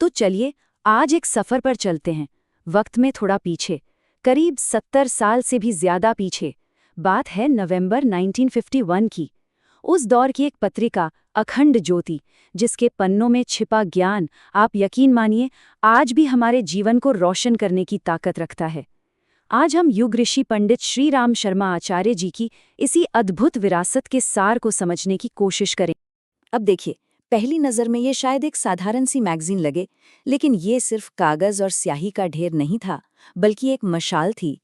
तो चलिए आज एक सफर पर चलते हैं, वक्त में थोड़ा पीछे, करीब 70 साल से भी ज्यादा पीछे। बात है नवंबर 1951 की। उस दौर की एक पत्रिका अखंड ज्योति, जिसके पन्नों में छिपा ज्ञान, आप यकीन मानिए, आज भी हमारे जीवन को रोशन करने की ताकत रखता है। आज हम युग ऋषि पंडित श्री राम शर्मा आचार्य जी की इसी अद्भुत विरासत के सार को समझने की कोशिश करें। अब देखिए, पहली नज़र में ये शायद एक साधारण सी मैगजीन लगे, लेकिन ये सिर्फ कागज़ और स्याही का ढेर नहीं था, बल्कि एक मशाल थी।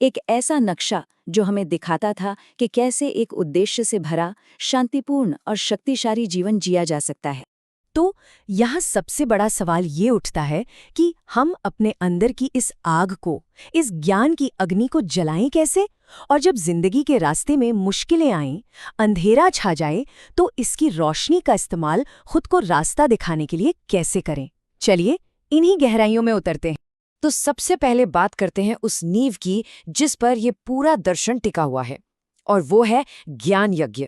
एक ऐसा नक्शा जो हमें दिखाता था कि कैसे एक उद्देश्य से भरा, शांतिपूर्ण और शक्तिशाली जीवन जिया जा सकता है। तो यहाँ सबसे बड़ा सवाल ये उठता है कि हम अपने अंदर की इस आग को, इस ज्ञान की अग्नि को जलाएं कैसे? और जब जिंदगी के रास्ते में मुश्किलें आएं, अंधेरा छा जाए, तो इसकी रोशनी का इस्तेमाल खुद को रास्ता दिखाने के लिए कैसे करें? चलिए इन्हीं गहराइयों में उतरते हैं। तो सबसे पहले बात करते हैं उस नींव की जिस पर यह पूरा दर्शन टिका हुआ है, और वो है ज्ञान यज्ञ।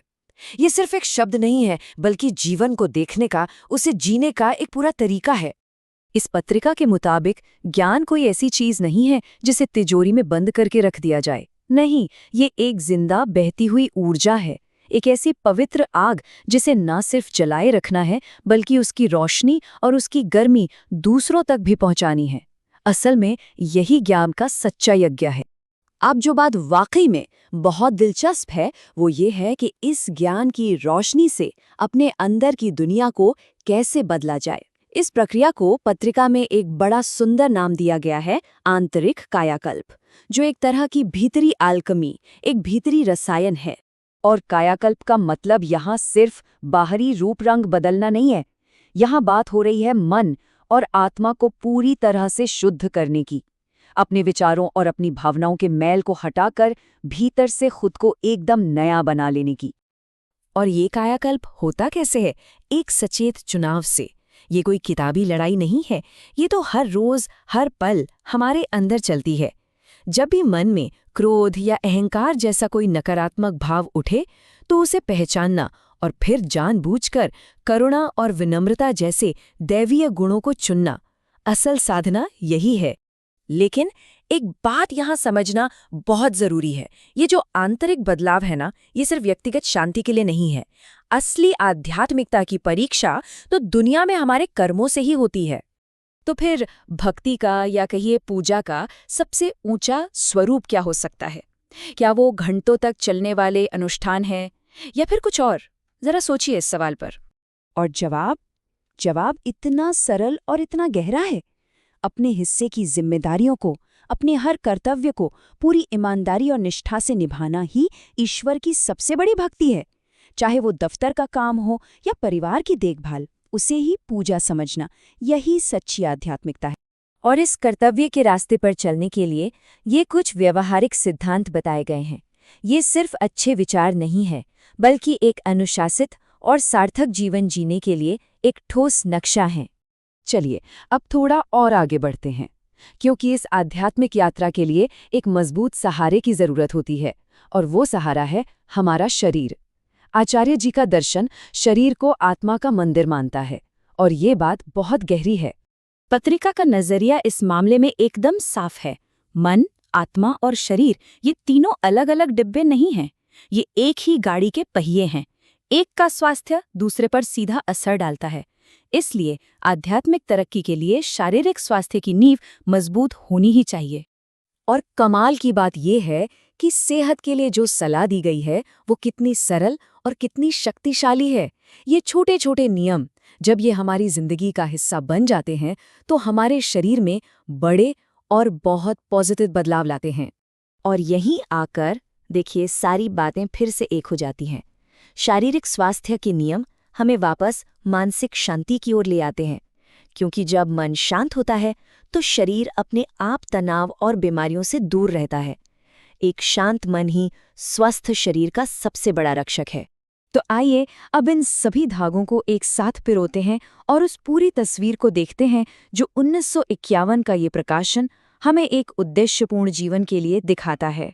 ये सिर्फ एक शब्द नहीं है, बल्कि जीवन को देखने का, उसे जीने का एक पूरा तरीका है। इस पत्रिका के मुताबिक ज्ञान कोई ऐसी चीज नहीं है जिसे तिजोरी में बंद करके रख दिया जाए। नहीं, ये एक जिंदा बहती हुई ऊर्जा है, एक ऐसी पवित्र आग जिसे न सिर्फ जलाए रखना है, बल्कि उसकी रोशनी और उसकी गर्मी दूसरों तक भी पहुंचानी है। असल में यही ज्ञान का सच्चा यज्ञ है। अब जो बात वाकई में बहुत दिलचस्प है, वो ये है कि इस ज्ञान की रोशनी से अपने अंदर की दुनिया को कैसे बदला जाए। इस प्रक्रिया को पत्रिका में एक बड़ा सुंदर नाम दिया गया है, आंतरिक कायाकल्प, जो एक तरह की भीतरी आल्कमी, एक भीतरी रसायन है। और कायाकल्प का मतलब यहाँ सिर्फ बाहरी रूप रंग बदलना नहीं है। यहाँ बात हो रही है मन और आत्मा को पूरी तरह से शुद्ध करने की, अपने विचारों और अपनी भावनाओं के मैल को हटाकर भीतर से खुद को एकदम नया बना लेने की। और ये कायाकल्प होता कैसे है? एक सचेत चुनाव से। ये कोई किताबी लड़ाई नहीं है, ये तो हर रोज हर पल हमारे अंदर चलती है। जब भी मन में क्रोध या अहंकार जैसा कोई नकारात्मक भाव उठे, तो उसे पहचानना और फिर जानबूझकर करुणा और विनम्रता जैसे दैवीय गुणों को चुनना। असल साधना यही है। लेकिन एक बात यहाँ समझना बहुत जरूरी है, ये जो आंतरिक बदलाव है ना, ये सिर्फ व्यक्तिगत शांति के लिए नहीं है। असली आध्यात्मिकता की परीक्षा तो दुनिया में हमारे कर्मों से ही होती है। तो फिर भक्ति का या कहिए पूजा का सबसे ऊंचा स्वरूप क्या हो सकता है? क्या वो घंटों तक चलने वाले अनुष्ठान है, या फिर कुछ और? जरा सोचिए इस सवाल पर। और जवाब इतना सरल और इतना गहरा है। अपने हिस्से की जिम्मेदारियों को, अपने हर कर्तव्य को पूरी ईमानदारी और निष्ठा से निभाना ही ईश्वर की सबसे बड़ी भक्ति है। चाहे वो दफ्तर का काम हो या परिवार की देखभाल, उसे ही पूजा समझना, यही सच्ची आध्यात्मिकता है। और इस कर्तव्य के रास्ते पर चलने के लिए ये कुछ व्यवहारिक सिद्धांत बताए गए हैं। ये सिर्फ अच्छे विचार नहीं है, बल्कि एक अनुशासित और सार्थक जीवन जीने के लिए एक ठोस नक्शा है। चलिए अब थोड़ा और आगे बढ़ते हैं, क्योंकि इस आध्यात्मिक यात्रा के लिए एक मजबूत सहारे की जरूरत होती है, और वो सहारा है हमारा शरीर। आचार्य जी का दर्शन शरीर को आत्मा का मंदिर मानता है, और ये बात बहुत गहरी है। पत्रिका का नजरिया इस मामले में एकदम साफ है। मन, आत्मा और शरीर, ये तीनों अलग अलग डिब्बे नहीं हैं, ये एक ही गाड़ी के पहिए हैं। एक का स्वास्थ्य दूसरे पर सीधा असर डालता है। इसलिए आध्यात्मिक तरक्की के लिए शारीरिक स्वास्थ्य की नींव मजबूत होनी ही चाहिए। और कमाल की बात यह है कि सेहत के लिए जो सलाह दी गई है, वो कितनी सरल और कितनी शक्तिशाली है। ये छोटे छोटे नियम जब ये हमारी जिंदगी का हिस्सा बन जाते हैं, तो हमारे शरीर में बड़े और बहुत पॉजिटिव बदलाव लाते हैं। और यहीं आकर देखिए, सारी बातें फिर से एक हो जाती हैं। शारीरिक स्वास्थ्य के नियम हमें वापस मानसिक शांति की ओर ले आते हैं, क्योंकि जब मन शांत होता है तो शरीर अपने आप तनाव और बीमारियों से दूर रहता है। एक शांत मन ही स्वस्थ शरीर का सबसे बड़ा रक्षक है। तो आइए अब इन सभी धागों को एक साथ पिरोते हैं और उस पूरी तस्वीर को देखते हैं जो 1951 का ये प्रकाशन हमें एक उद्देश्यपूर्ण जीवन के लिए दिखाता है।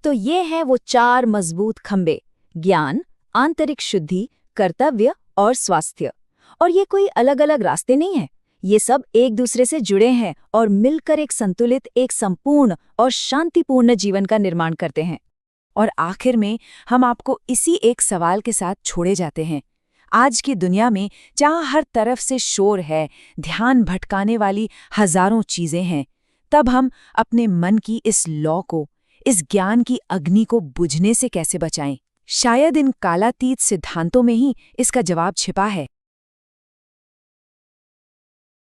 तो ये हैं वो 4 मजबूत खंबे: ज्ञान, आंतरिक शुद्धि, कर्तव्य और स्वास्थ्य। और ये कोई अलग अलग रास्ते नहीं हैं, ये सब एक दूसरे से जुड़े हैं और मिलकर एक संतुलित, एक संपूर्ण और शांतिपूर्ण जीवन का निर्माण करते हैं। और आखिर में हम आपको इसी एक सवाल के साथ छोड़े जाते हैं। आज की दुनिया में जहाँ हर तरफ से शोर है, ध्यान भटकाने वाली हजारों चीजें हैं, तब हम अपने मन की इस लौ को, इस ज्ञान की अग्नि को बुझने से कैसे बचाएं? शायद इन कालातीत सिद्धांतों में ही इसका जवाब छिपा है।